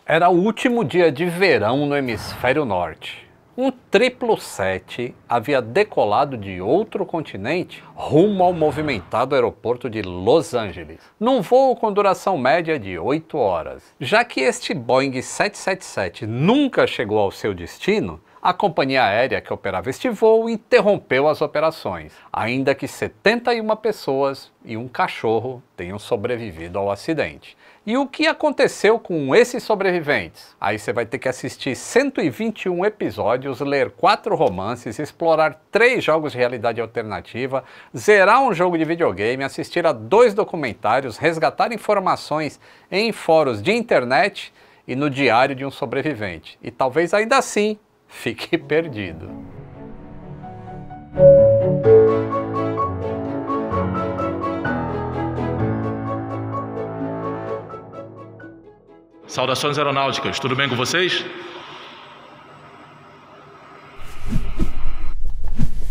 Era o último dia de verão no hemisfério norte. Um 777 havia decolado de outro continente rumo ao movimentado aeroporto de Los Angeles, num voo com duração média de 8 horas. Já que este Boeing 777 nunca chegou ao seu destino, a companhia aérea que operava este voo interrompeu as operações, ainda que 71 pessoas e um cachorro tenham sobrevivido ao acidente. E o que aconteceu com esses sobreviventes? Aí você vai ter que assistir 121 episódios, ler 4 romances, explorar 3 jogos de realidade alternativa, zerar um jogo de videogame, assistir a 2 documentários, resgatar informações em fóruns de internet e no diário de um sobrevivente. E talvez ainda assim fique perdido. Saudações aeronáuticas, tudo bem com vocês?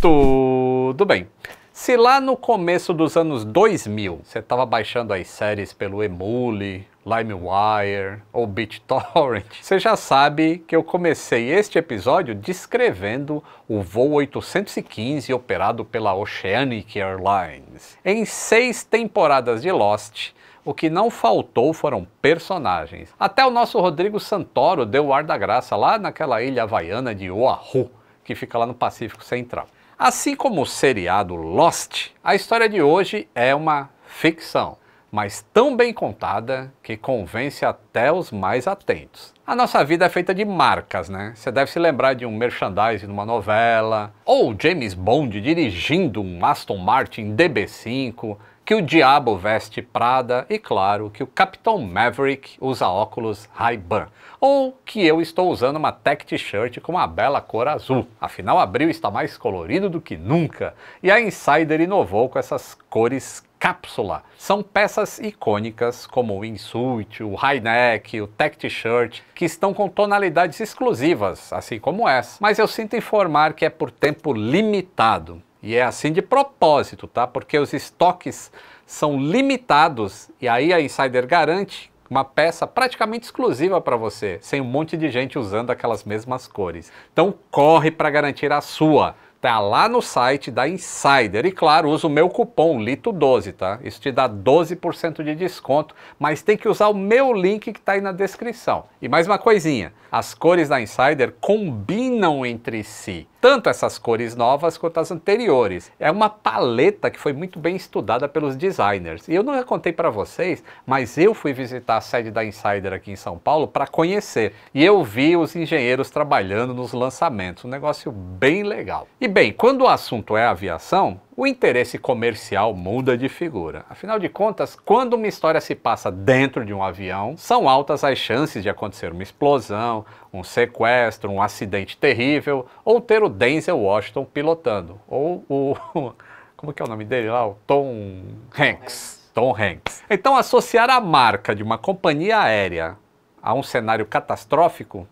Tudo bem. Se lá no começo dos anos 2000 você estava baixando as séries pelo Emule, LimeWire ou BitTorrent, você já sabe que eu comecei este episódio descrevendo o voo 815 operado pela Oceanic Airlines. Em 6 temporadas de Lost, o que não faltou foram personagens. Até o nosso Rodrigo Santoro deu o ar da graça lá naquela ilha havaiana de Oahu, que fica lá no Pacífico Central. Assim como o seriado Lost, a história de hoje é uma ficção, mas tão bem contada que convence até os mais atentos. A nossa vida é feita de marcas, né? Você deve se lembrar de um merchandising numa novela, ou James Bond dirigindo um Aston Martin DB5, que o diabo veste Prada e, claro, que o Capitão Maverick usa óculos Ray-Ban. Ou que eu estou usando uma tech t-shirt com uma bela cor azul. Afinal, abril está mais colorido do que nunca. E a Insider inovou com essas cores cápsula. São peças icônicas como o Insult, o High Neck, o Tech T-shirt, que estão com tonalidades exclusivas, assim como essa. Mas eu sinto informar que é por tempo limitado. E é assim de propósito, tá? Porque os estoques são limitados e aí a Insider garante uma peça praticamente exclusiva para você, sem um monte de gente usando aquelas mesmas cores. Então corre para garantir a sua. Tá lá no site da Insider e, claro, usa o meu cupom LITO12, tá? Isso te dá 12% de desconto, mas tem que usar o meu link que tá aí na descrição. E mais uma coisinha, as cores da Insider combinam entre si, tanto essas cores novas quanto as anteriores. É uma paleta que foi muito bem estudada pelos designers. E eu não contei para vocês, mas eu fui visitar a sede da Insider aqui em São Paulo para conhecer. E eu vi os engenheiros trabalhando nos lançamentos, um negócio bem legal. E bem, quando o assunto é aviação, o interesse comercial muda de figura. Afinal de contas, quando uma história se passa dentro de um avião, são altas as chances de acontecer uma explosão, um sequestro, um acidente terrível, ou ter o Denzel Washington pilotando, ou o... como que é o nome dele lá? O Tom Hanks. Tom Hanks. Então, associar a marca de uma companhia aérea a um cenário catastrófico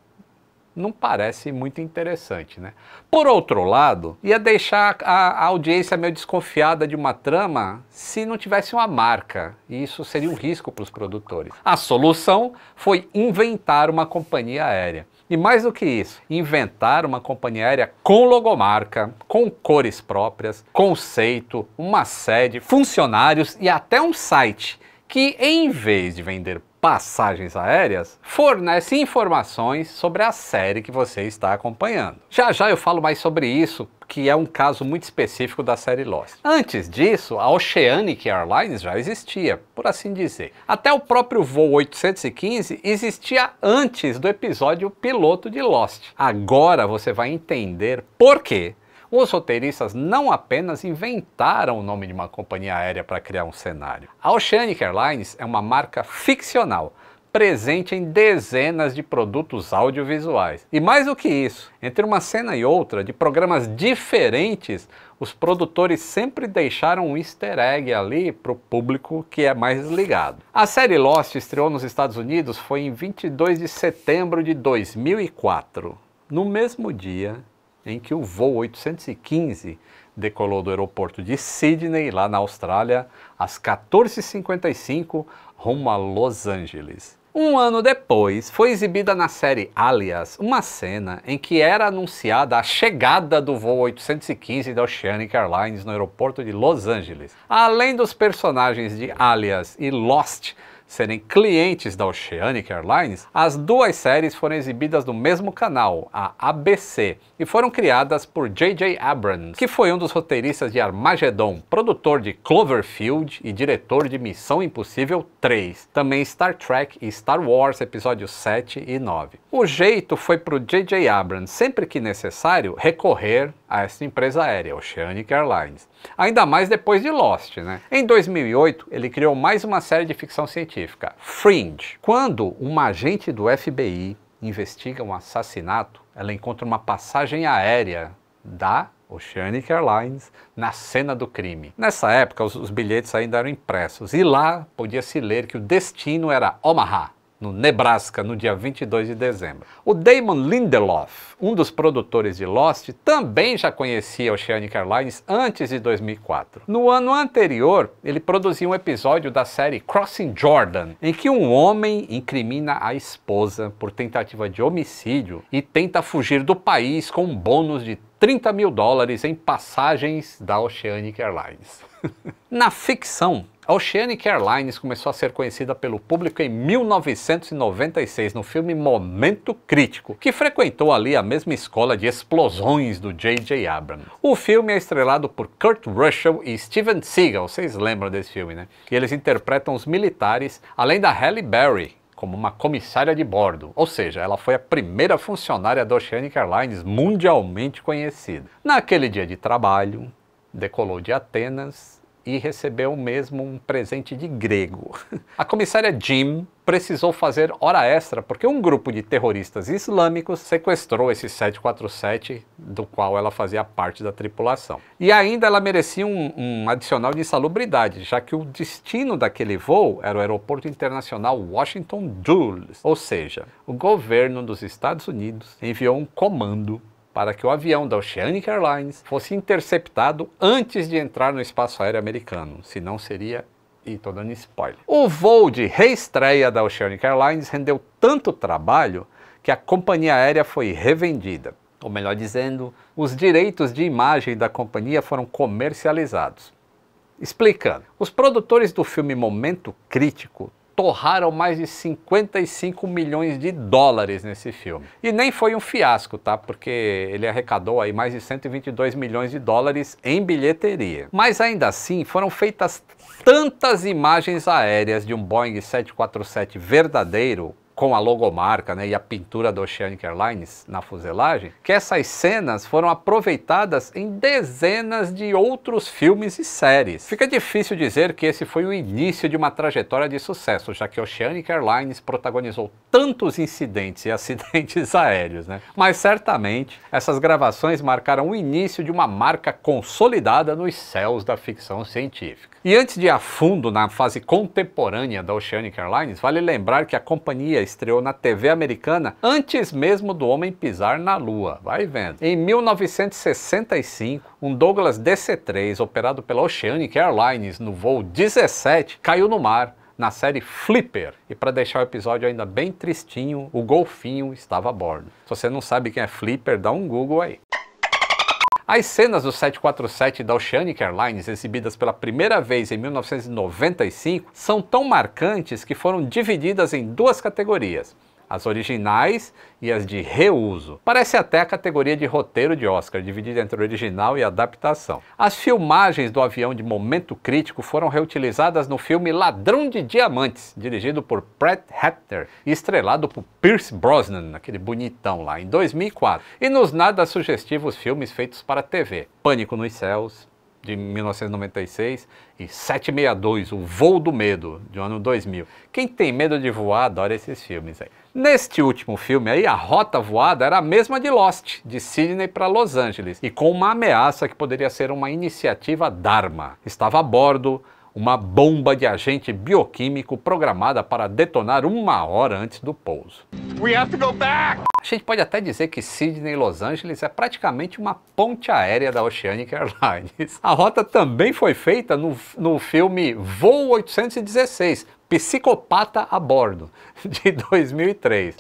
não parece muito interessante, né? Por outro lado, ia deixar a audiência meio desconfiada de uma trama se não tivesse uma marca, e isso seria um risco para os produtores. A solução foi inventar uma companhia aérea. E mais do que isso, inventar uma companhia aérea com logomarca, com cores próprias, conceito, uma sede, funcionários e até um site que, em vez de vender passagens aéreas, fornece informações sobre a série que você está acompanhando. Já já eu falo mais sobre isso, que é um caso muito específico da série Lost. Antes disso, a Oceanic Airlines já existia, por assim dizer. Até o próprio voo 815 existia antes do episódio piloto de Lost. Agora você vai entender por quê os roteiristas não apenas inventaram o nome de uma companhia aérea para criar um cenário. A Oceanic Airlines é uma marca ficcional, presente em dezenas de produtos audiovisuais. E mais do que isso, entre uma cena e outra, de programas diferentes, os produtores sempre deixaram um easter egg ali para o público que é mais ligado. A série Lost estreou nos Estados Unidos foi em 22 de setembro de 2004, no mesmo dia em que o voo 815 decolou do aeroporto de Sydney, lá na Austrália, às 14h55, rumo a Los Angeles. Um ano depois, foi exibida na série Alias uma cena em que era anunciada a chegada do voo 815 da Oceanic Airlines no aeroporto de Los Angeles. Além dos personagens de Alias e Lost serem clientes da Oceanic Airlines, as duas séries foram exibidas no mesmo canal, a ABC, e foram criadas por J.J. Abrams, que foi um dos roteiristas de Armageddon, produtor de Cloverfield e diretor de Missão Impossível 3, também Star Trek e Star Wars episódios 7 e 9. O jeito foi para o J.J. Abrams, sempre que necessário, recorrer a essa empresa aérea, Oceanic Airlines. Ainda mais depois de Lost, né? Em 2008, ele criou mais uma série de ficção científica, Fringe. Quando uma agente do FBI investiga um assassinato, ela encontra uma passagem aérea da Oceanic Airlines na cena do crime. Nessa época, os bilhetes ainda eram impressos e lá podia-se ler que o destino era Omaha, no Nebraska, no dia 22 de dezembro. O Damon Lindelof, um dos produtores de Lost, também já conhecia a Oceanic Airlines antes de 2004. No ano anterior, ele produziu um episódio da série Crossing Jordan, em que um homem incrimina a esposa por tentativa de homicídio e tenta fugir do país com um bônus de $30 mil em passagens da Oceanic Airlines. Na ficção, a Oceanic Airlines começou a ser conhecida pelo público em 1996 no filme Momento Crítico, que frequentou ali a mesma escola de explosões do J.J. Abrams. O filme é estrelado por Kurt Russell e Steven Seagal, vocês lembram desse filme, né? E eles interpretam os militares, além da Halle Berry como uma comissária de bordo, ou seja, ela foi a primeira funcionária da Oceanic Airlines mundialmente conhecida. Naquele dia de trabalho, decolou de Atenas e recebeu mesmo um presente de grego. A comissária Jim precisou fazer hora extra porque um grupo de terroristas islâmicos sequestrou esse 747 do qual ela fazia parte da tripulação. E ainda ela merecia um adicional de insalubridade, já que o destino daquele voo era o Aeroporto Internacional Washington Dulles, ou seja, o governo dos Estados Unidos enviou um comando para que o avião da Oceanic Airlines fosse interceptado antes de entrar no espaço aéreo americano, senão seria... e tô dando spoiler. O voo de reestreia da Oceanic Airlines rendeu tanto trabalho que a companhia aérea foi revendida. Ou melhor dizendo, os direitos de imagem da companhia foram comercializados. Explicando, os produtores do filme Momento Crítico torraram mais de $55 milhões nesse filme. E nem foi um fiasco, tá? Porque ele arrecadou aí mais de $122 milhões em bilheteria. Mas ainda assim, foram feitas tantas imagens aéreas de um Boeing 747 verdadeiro, com a logomarca, né, e a pintura da Oceanic Airlines na fuselagem, que essas cenas foram aproveitadas em dezenas de outros filmes e séries. Fica difícil dizer que esse foi o início de uma trajetória de sucesso, já que a Oceanic Airlines protagonizou tantos incidentes e acidentes aéreos, né? Mas certamente essas gravações marcaram o início de uma marca consolidada nos céus da ficção científica. E antes de ir a fundo na fase contemporânea da Oceanic Airlines, vale lembrar que a companhia estreou na TV americana antes mesmo do homem pisar na Lua, vai vendo. Em 1965, um Douglas DC-3 operado pela Oceanic Airlines no voo 17 caiu no mar, na série Flipper. E para deixar o episódio ainda bem tristinho, o golfinho estava a bordo. Se você não sabe quem é Flipper, dá um Google aí. As cenas do 747 da Oceanic Airlines, exibidas pela primeira vez em 1995, são tão marcantes que foram divididas em duas categorias: as originais e as de reuso. Parece até a categoria de roteiro de Oscar, dividida entre original e adaptação. As filmagens do avião de Momento Crítico foram reutilizadas no filme Ladrão de Diamantes, dirigido por Brett Ratner e estrelado por Pierce Brosnan, aquele bonitão lá, em 2004. E nos nada sugestivos filmes feitos para TV: Pânico nos Céus, de 1996, e 762, O Voo do Medo, de ano 2000. Quem tem medo de voar adora esses filmes aí. Neste último filme aí, a rota voada era a mesma de Lost, de Sydney para Los Angeles, e com uma ameaça que poderia ser uma iniciativa Dharma. Estava a bordo uma bomba de agente bioquímico programada para detonar 1 hora antes do pouso. We have to go back! A gente pode até dizer que Sydney e Los Angeles é praticamente uma ponte aérea da Oceanic Airlines. A rota também foi feita no filme Voo 816, Psicopata a Bordo, de 2003.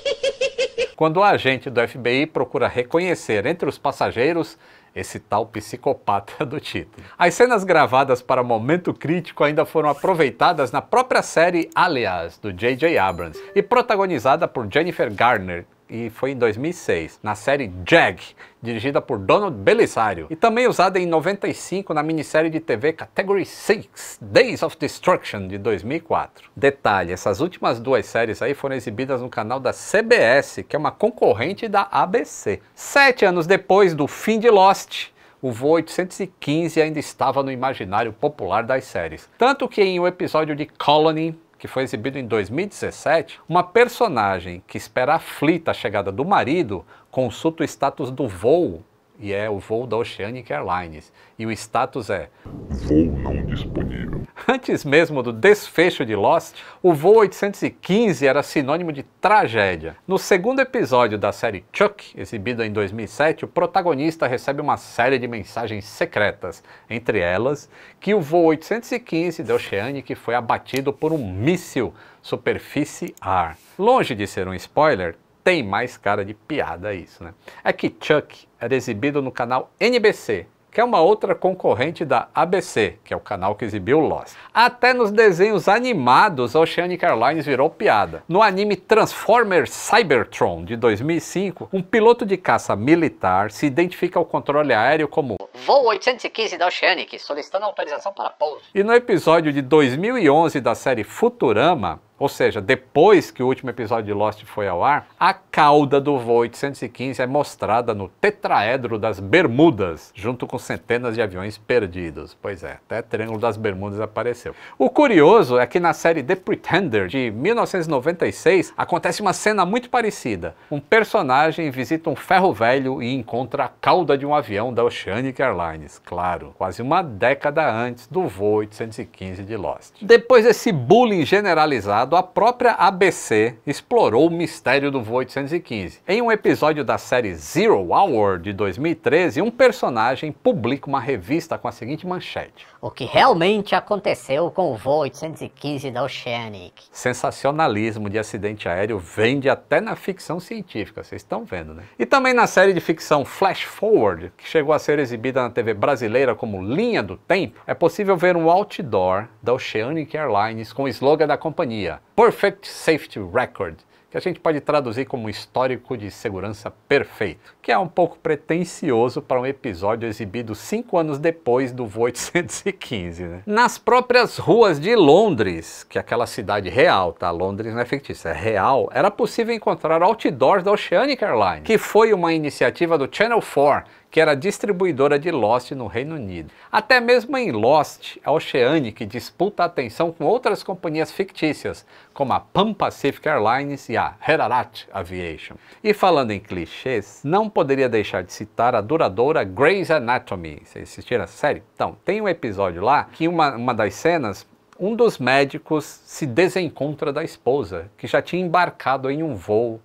Quando o agente do FBI procura reconhecer entre os passageiros esse tal psicopata do título. As cenas gravadas para momento crítico ainda foram aproveitadas na própria série Alias, do J.J. Abrams, e protagonizada por Jennifer Garner, e foi em 2006, na série Jag, dirigida por Donald Belisario, e também usada em 95 na minissérie de TV Category 6, Days of Destruction, de 2004. Detalhe, essas últimas 2 séries aí foram exibidas no canal da CBS, que é uma concorrente da ABC. 7 anos depois do fim de Lost, o Voo 815 ainda estava no imaginário popular das séries. Tanto que em um episódio de Colony, que foi exibido em 2017, uma personagem que espera aflita a chegada do marido consulta o status do voo, e é o voo da Oceanic Airlines, e o status é voo não disponível. Antes mesmo do desfecho de Lost, o Voo 815 era sinônimo de tragédia. No segundo episódio da série Chuck, exibida em 2007, o protagonista recebe uma série de mensagens secretas, entre elas que o Voo 815 da Oceanic foi abatido por um míssil superfície-ar. Longe de ser um spoiler, tem mais cara de piada isso, né? É que Chuck era exibido no canal NBC, que é uma outra concorrente da ABC, que é o canal que exibiu Lost. Até nos desenhos animados, a Oceanic Airlines virou piada. No anime Transformers Cybertron, de 2005, um piloto de caça militar se identifica ao controle aéreo como Voo 815 da Oceanic, solicitando autorização para pouso. E no episódio de 2011 da série Futurama, ou seja, depois que o último episódio de Lost foi ao ar, a cauda do Voo 815 é mostrada no tetraedro das Bermudas, junto com centenas de aviões perdidos. Pois é, até Triângulo das Bermudas apareceu. O curioso é que na série The Pretender, de 1996, acontece uma cena muito parecida. Um personagem visita um ferro velho e encontra a cauda de um avião da Oceanic Airlines. Claro, quase uma década antes do Voo 815 de Lost. Depois desse bullying generalizado, a própria ABC explorou o mistério do Voo 815. Em um episódio da série Zero Hour, de 2013, um personagem publica uma revista com a seguinte manchete: O que realmente aconteceu com o Voo 815 da Oceanic. Sensacionalismo de acidente aéreo vende até na ficção científica, vocês estão vendo, né? E também na série de ficção Flash Forward, que chegou a ser exibida na TV brasileira como Linha do Tempo, é possível ver um outdoor da Oceanic Airlines com o slogan da companhia, Perfect Safety Record, que a gente pode traduzir como histórico de segurança perfeito, que é um pouco pretensioso para um episódio exibido 5 anos depois do Voo 815, né? Nas próprias ruas de Londres, que é aquela cidade real, tá? Londres não é fictícia, é real, era possível encontrar outdoors da Oceanic Airlines, que foi uma iniciativa do Channel 4, que era distribuidora de Lost no Reino Unido. Até mesmo em Lost, a Oceanic disputa a atenção com outras companhias fictícias, como a Pan Pacific Airlines e a Herarat Aviation. E falando em clichês, não poderia deixar de citar a duradoura Grey's Anatomy. Vocês assistiram a série? Então, tem um episódio lá que uma das cenas, um dos médicos se desencontra da esposa, que já tinha embarcado em um voo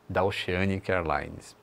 da Oceanic Airlines.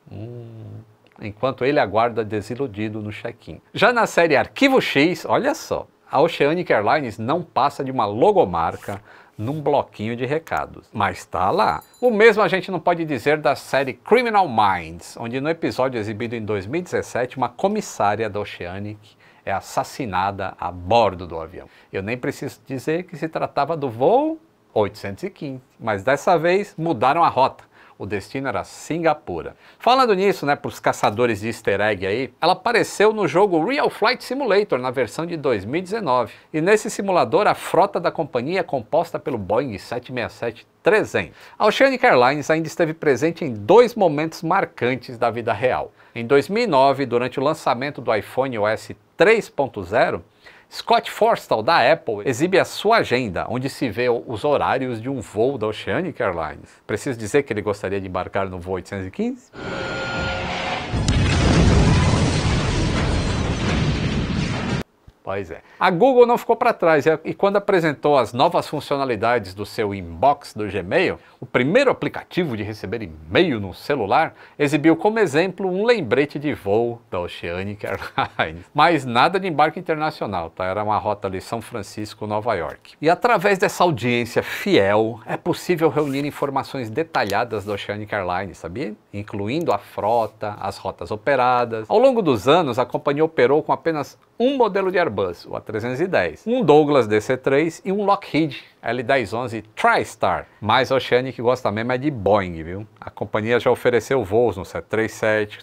Enquanto ele aguarda desiludido no check-in. Já na série Arquivo X, olha só, a Oceanic Airlines não passa de uma logomarca num bloquinho de recados, mas está lá. O mesmo a gente não pode dizer da série Criminal Minds, onde no episódio exibido em 2017, uma comissária da Oceanic é assassinada a bordo do avião. Eu nem preciso dizer que se tratava do voo 815, mas dessa vez mudaram a rota. O destino era Singapura. Falando nisso, né, para os caçadores de easter egg aí, ela apareceu no jogo Real Flight Simulator, na versão de 2019. E nesse simulador, a frota da companhia é composta pelo Boeing 767-300. A Oceanic Airlines ainda esteve presente em 2 momentos marcantes da vida real. Em 2009, durante o lançamento do iPhone OS 3.0, Scott Forstall, da Apple, exibe a sua agenda, onde se vê os horários de um voo da Oceanic Airlines. Preciso dizer que ele gostaria de embarcar no voo 815? Pois é. A Google não ficou para trás e quando apresentou as novas funcionalidades do seu inbox do Gmail, o primeiro aplicativo de receber e-mail no celular, exibiu como exemplo um lembrete de voo da Oceanic Airlines. Mas nada de embarque internacional, tá? Era uma rota ali São Francisco, Nova York. E através dessa audiência fiel, é possível reunir informações detalhadas da Oceanic Airlines, sabia? Incluindo a frota, as rotas operadas. Ao longo dos anos, a companhia operou com apenas um modelo de Airbus, o A310, um Douglas DC-3 e um Lockheed L1011 TriStar. Mas a Oceanic gosta mesmo é de Boeing, viu? A companhia já ofereceu voos no 737,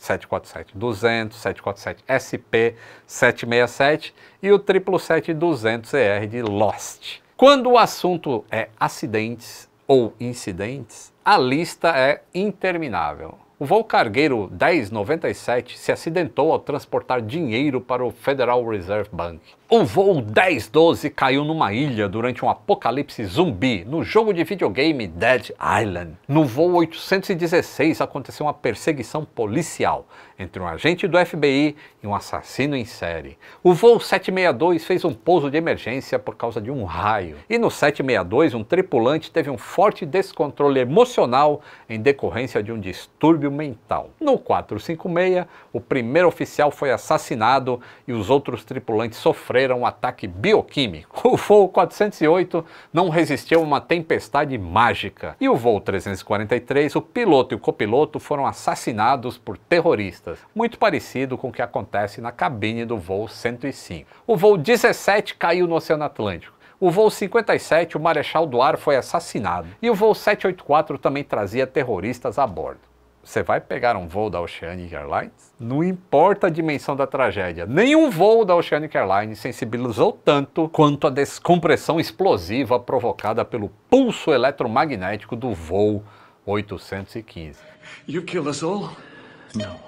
747-200, 747-SP, 767 e o 777-200ER de Lost. Quando o assunto é acidentes ou incidentes, a lista é interminável. O voo cargueiro 1097 se acidentou ao transportar dinheiro para o Federal Reserve Bank. O voo 1012 caiu numa ilha durante um apocalipse zumbi no jogo de videogame Dead Island. No voo 816 aconteceu uma perseguição policial entre um agente do FBI e um assassino em série. O voo 762 fez um pouso de emergência por causa de um raio. E no 762 um tripulante teve um forte descontrole emocional em decorrência de um distúrbio mental. No 456, o primeiro oficial foi assassinado e os outros tripulantes sofreram um ataque bioquímico. O voo 408 não resistiu a uma tempestade mágica. E o voo 343, o piloto e o copiloto foram assassinados por terroristas, muito parecido com o que acontece na cabine do voo 105. O voo 17 caiu no Oceano Atlântico. O voo 57, o Marechal do Ar foi assassinado. E o voo 784 também trazia terroristas a bordo. Você vai pegar um voo da Oceanic Airlines? Não importa a dimensão da tragédia, nenhum voo da Oceanic Airlines sensibilizou tanto quanto a descompressão explosiva provocada pelo pulso eletromagnético do voo 815. You killed us all? No.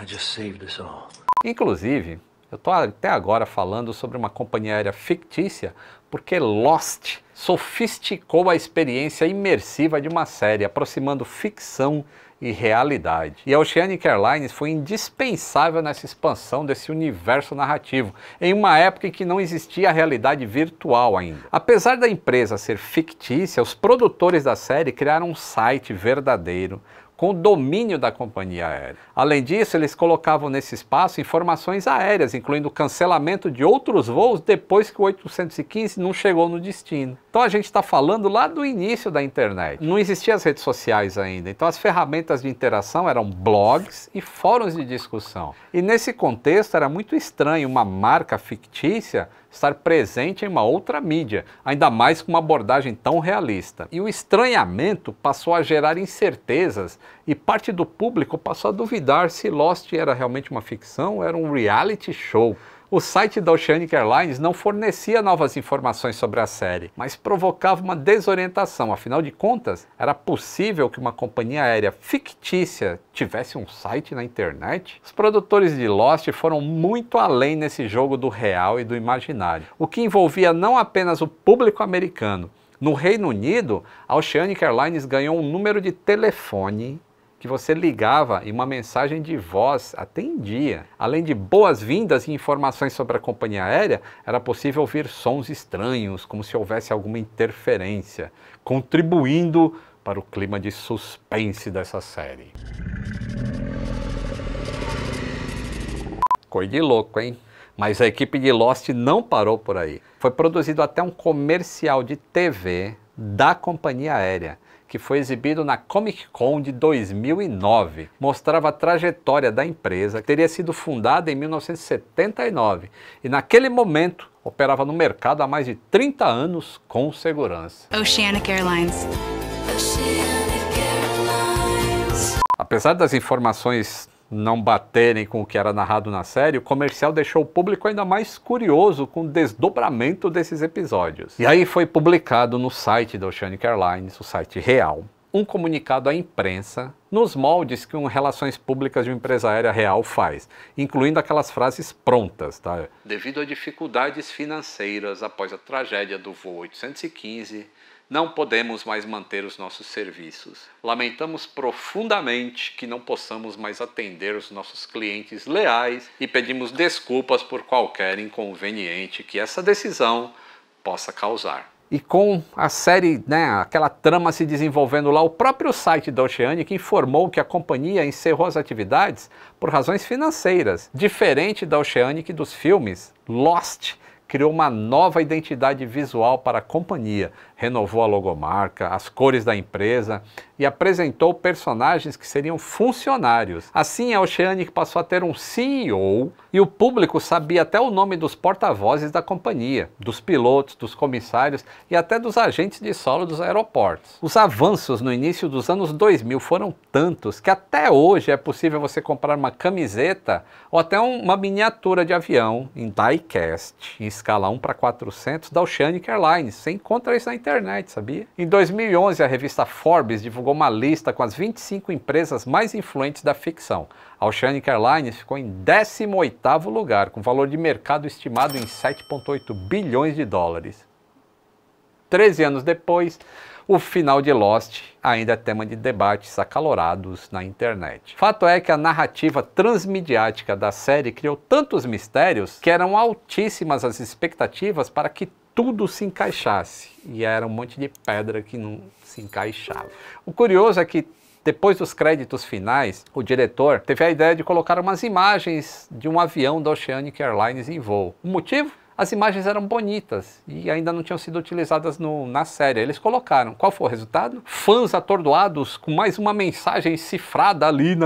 I just saved us all. Inclusive, eu estou até agora falando sobre uma companhia aérea fictícia porque Lost sofisticou a experiência imersiva de uma série, aproximando ficção e realidade. E a Oceanic Airlines foi indispensável nessa expansão desse universo narrativo, em uma época em que não existia a realidade virtual ainda. Apesar da empresa ser fictícia, os produtores da série criaram um site verdadeiro, com o domínio da companhia aérea. Além disso, eles colocavam nesse espaço informações aéreas, incluindo o cancelamento de outros voos depois que o 815 não chegou no destino. Então a gente está falando lá do início da internet. Não existiam as redes sociais ainda, então as ferramentas de interação eram blogs e fóruns de discussão. E nesse contexto era muito estranho uma marca fictícia estar presente em uma outra mídia, ainda mais com uma abordagem tão realista. E o estranhamento passou a gerar incertezas e parte do público passou a duvidar se Lost era realmente uma ficção ou era um reality show. O site da Oceanic Airlines não fornecia novas informações sobre a série, mas provocava uma desorientação. Afinal de contas, era possível que uma companhia aérea fictícia tivesse um site na internet? Os produtores de Lost foram muito além nesse jogo do real e do imaginário, o que envolvia não apenas o público americano. No Reino Unido, a Oceanic Airlines ganhou um número de telefone que você ligava e uma mensagem de voz atendia. Além de boas-vindas e informações sobre a companhia aérea, era possível ouvir sons estranhos, como se houvesse alguma interferência, contribuindo para o clima de suspense dessa série. Coisa de louco, hein? Mas a equipe de Lost não parou por aí. Foi produzido até um comercial de TV da companhia aérea, que foi exibido na Comic Con de 2009. Mostrava a trajetória da empresa, que teria sido fundada em 1979 e naquele momento operava no mercado há mais de 30 anos com segurança. Oceanic Airlines. Oceanic Airlines. Apesar das informações não baterem com o que era narrado na série, o comercial deixou o público ainda mais curioso com o desdobramento desses episódios. E aí foi publicado no site da Oceanic Airlines, o site real, um comunicado à imprensa nos moldes que relações públicas de uma empresa aérea real faz, incluindo aquelas frases prontas, tá? Devido a dificuldades financeiras após a tragédia do voo 815, não podemos mais manter os nossos serviços. Lamentamos profundamente que não possamos mais atender os nossos clientes leais e pedimos desculpas por qualquer inconveniente que essa decisão possa causar. E com a série, aquela trama se desenvolvendo lá, o próprio site da Oceanic informou que a companhia encerrou as atividades por razões financeiras. Diferente da Oceanic e dos filmes, Lost criou uma nova identidade visual para a companhia, renovou a logomarca, as cores da empresa e apresentou personagens que seriam funcionários. Assim, a Oceanic passou a ter um CEO e o público sabia até o nome dos porta-vozes da companhia, dos pilotos, dos comissários e até dos agentes de solo dos aeroportos. Os avanços no início dos anos 2000 foram tantos que até hoje é possível você comprar uma camiseta ou até uma miniatura de avião em diecast, em escala 1:400 da Oceanic Airlines. Você encontra isso na internet, sabia? Em 2011, a revista Forbes divulgou uma lista com as 25 empresas mais influentes da ficção. A Oceanic Airlines ficou em 18º lugar, com valor de mercado estimado em 7,8 bilhões de dólares. 13 anos depois, o final de Lost ainda é tema de debates acalorados na internet. Fato é que a narrativa transmediática da série criou tantos mistérios que eram altíssimas as expectativas para que tudo se encaixasse. E era um monte de pedra que não se encaixava. O curioso é que depois dos créditos finais, o diretor teve a ideia de colocar umas imagens de um avião da Oceanic Airlines em voo. O motivo? As imagens eram bonitas e ainda não tinham sido utilizadas na série. Eles colocaram. Qual foi o resultado? Fãs atordoados com mais uma mensagem cifrada ali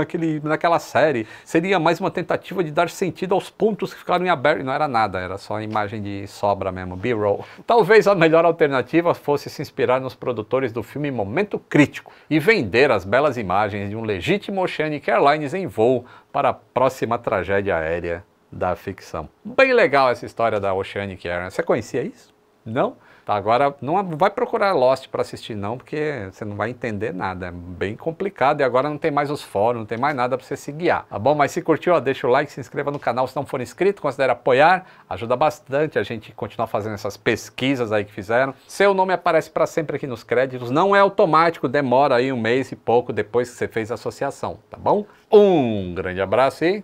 naquela série. Seria mais uma tentativa de dar sentido aos pontos que ficaram em aberto. Não era nada, era só imagem de sobra mesmo, B-roll. Talvez a melhor alternativa fosse se inspirar nos produtores do filme Momento Crítico e vender as belas imagens de um legítimo Oceanic Airlines em voo para a próxima tragédia aérea da ficção. Bem legal essa história da Oceanic Airlines. Você conhecia isso? Não? Tá, agora não vai procurar Lost para assistir não, porque você não vai entender nada. É bem complicado e agora não tem mais os fóruns, não tem mais nada para você se guiar. Tá bom? Mas se curtiu, ó, deixa o like, se inscreva no canal se não for inscrito, considere apoiar. Ajuda bastante a gente continuar fazendo essas pesquisas aí que fizeram. Seu nome aparece para sempre aqui nos créditos. Não é automático, demora aí um mês e pouco depois que você fez a associação, tá bom? Um grande abraço e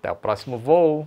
até o próximo voo!